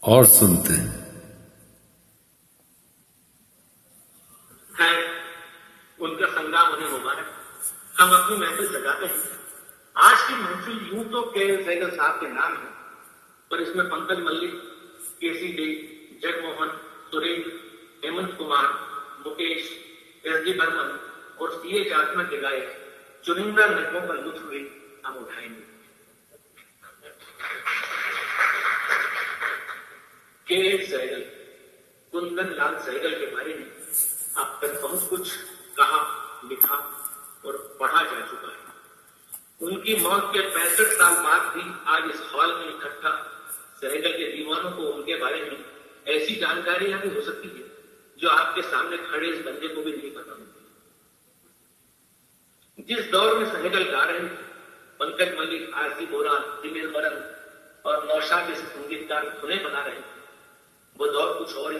اور سنتے ہیں. ان کا سنگرام انہیں مبارک. ہم اپنی محفل سجاتے ہیں. آج کی محفل یوں تو کے سہگل صاحب کے نام ہے، پر اس میں پنکج ملک، کے سی ڈے، جگ موہن، سریش، ہیمنت کمار، مکیش، ایس ڈی برمن اور سی ایچ آتما کے گائے چنندہ نغموں کا لطف بھی ہم اٹھائیں گے. کے سہگل، کندن لال سہگل کے بارے میں اب تک بہت کچھ کہا، لکھا اور پڑھا جا چکا ہے. ان کی موت کے 65 سال بعد بھی آج اس ہال میں اکٹھا سہگل کے دیوانوں کو ان کے بارے میں ایسی جانکاریاں بھی ہو سکتی ہے جو آپ کے سامنے کھڑے اس بندے کو بھی نہیں پتا ہوتی. جس دور میں سہگل گا رہے تھے، پنکج ملک، آرتی بورا، تمیر برن اور نوشاد جیسے سنگیتکار دھنیں بنا رہے تھے، وہ دور کچھ اور ہے.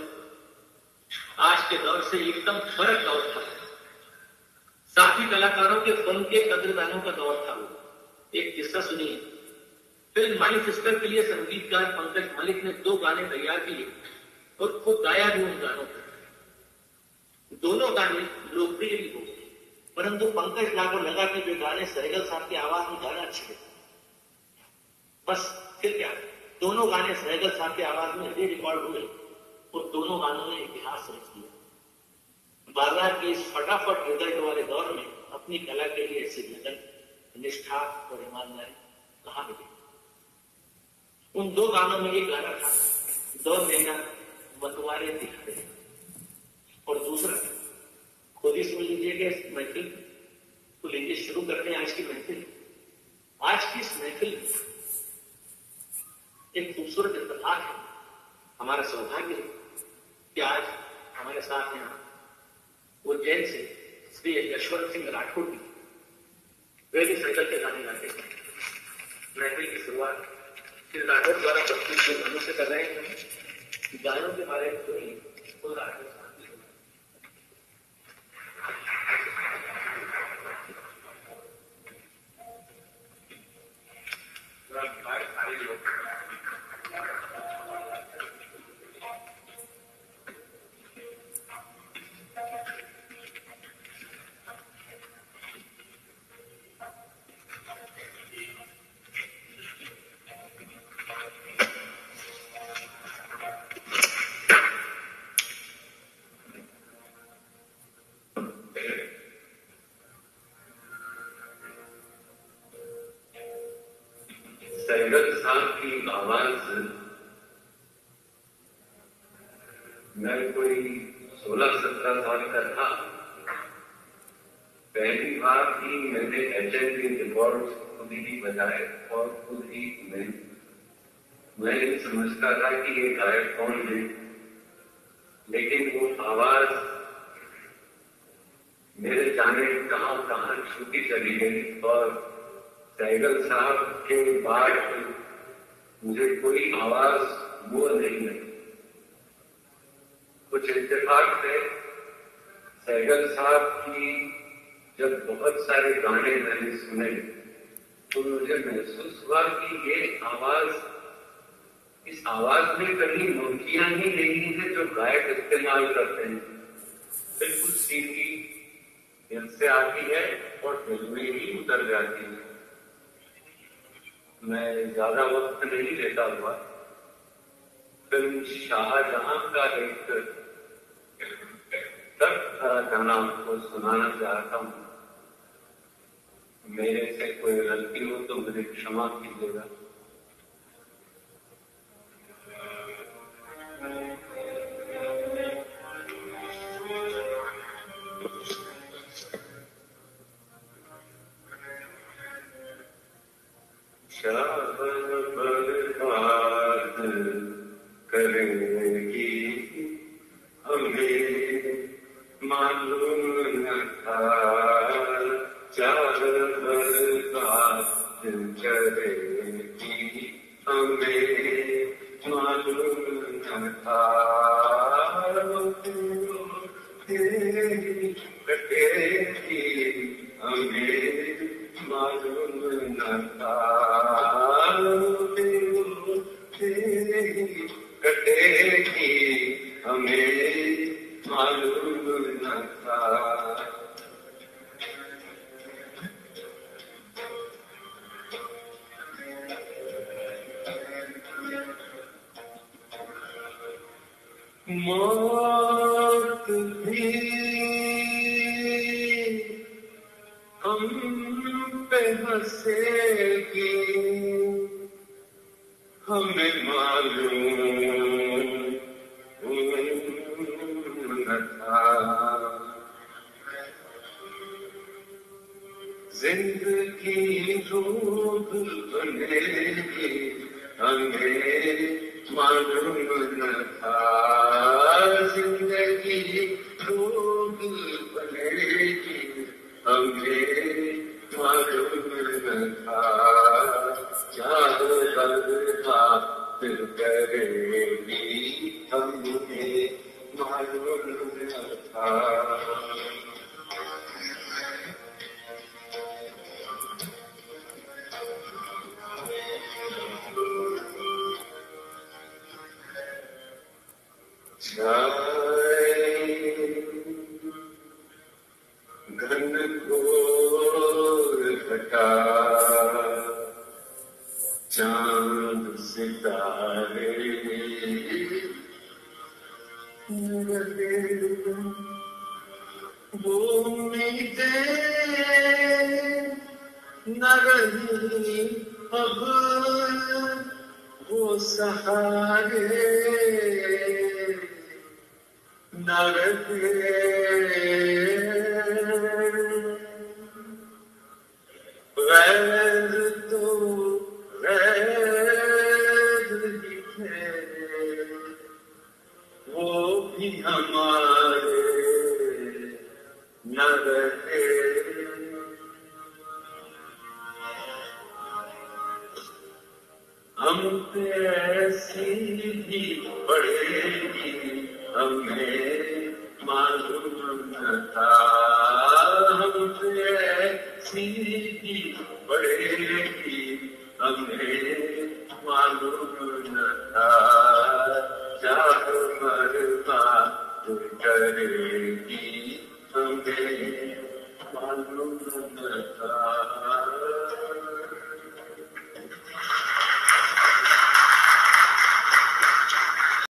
آج کے دور سے ایک دم فرق دور تھا. ساتھی کلاکاروں کے فن کے قدردانوں کا دور تھا. وہ ایک قصہ سنیے. فلم مائی سسٹر کے لیے سنگیتکار پنکج ملک نے 2 گانے تیار کیے اور خود گایا بھی ان گانوں کو. دونوں گانے لوکپریہ بھی ہو گئے، پرنتو پنکج لا کو لگا کہ جو گانے سہگل صاحب کی آواز میں گانا اچھے، بس پھر کیا، دونوں گانے سہگل صاحب کی آواز میں ری ریکارڈ ہوئے اور دونوں گانوں نے اتہاس رچ دیا. بازار کے اس فٹافٹ رزلٹ والے دور میں اپنی کلا کے لیے ایسی لگن، نشٹھا اور ایمانداری کہاں ملی. ان 2 گانوں میں ایک گانا تھا دو لینا متوارے دکھاڑے، اور دوسرا خود ہی سن لیجیے کہ اس محفل کو لیجیے. شروع کرتے ہیں آج کی محفل. آج کی اس محفل میں ایک خوبصورت اتفاق ہے. ہمارا سوبھاگیہ ہے کہ آج ہمارے ساتھ یہاں اجین سے شری یشونت سنگھ راٹھوڑ کی ویدی سائیکل کے گانے گاتے ہیں. محفل کی شروعات شری راٹھوڑ دوارا بخشش کے گانوں سے کر رہے ہیں. گانوں کے بارے میں سنیے خود راٹھوڑ صاحب. سہگل صاحب کی آواز میں کوئی 16-17 سال کا تھا. پہلی بار ہی میں نے HMV ریکارڈ خود ہی بجائے اور خود ہی میں سمجھتا تھا کہ یہ گائک کون ہے، لیکن وہ آواز میرے جانے کہاں کہاں چھوٹی چلی گئی. اور سہگل صاحب کے بعد مجھے کوئی آواز وہ نہیں لگی. کچھ اتفاق تھے. سہگل صاحب کی جب بہت سارے گانے میں نے سنے تو مجھے محسوس ہوا کہ یہ آواز، اس آواز میں کہیں موتیاں ہی نہیں ہیں جو گائک استعمال کرتے ہیں. بالکل سیدھی دل سے آتی ہے اور دل میں ہی اتر جاتی ہے. میں زیادہ وقت نہیں لیتا ہوا فلم شاہجہاں کا ایک گانا آپ کو سنانا چاہتا ہوں. میرے سے کوئی غلطی ہو تو مجھے کھما کیجیے گا. برباد کرے گی ہمیں معلوم نہ تھا، برباد کرے گی ہمیں معلوم نہ تھا، کٹے گی ہمیں معلوم نہ تھا. موت بھی ہم پہ ہنسے گی، ہمیں معلوم نہ تھا، زندگی روح بنے گی، ہمیں معلوم نہ تھا، زندگی روح بنے گی، ہمیں معلوم نہ تھا، کیا بات کرے گی ہمیں معلوم نہ تھا۔ گھن گھور ہٹا چاند ستارے، وہ امیدیں نہ رہی اب، وہ سہارے نہ رہے، غیر تو غیر ہی تھے، وہ بھی ہمارے نہ رہے، ہم پہ ایسی بھی پڑے گی، ہمیں معلوم نہ تھا، ہم پہ ایسی بھی پڑے گی، ہمیں معلوم نہ تھا، چار مرتبہ کرے گی، ہمیں معلوم نہ تھا۔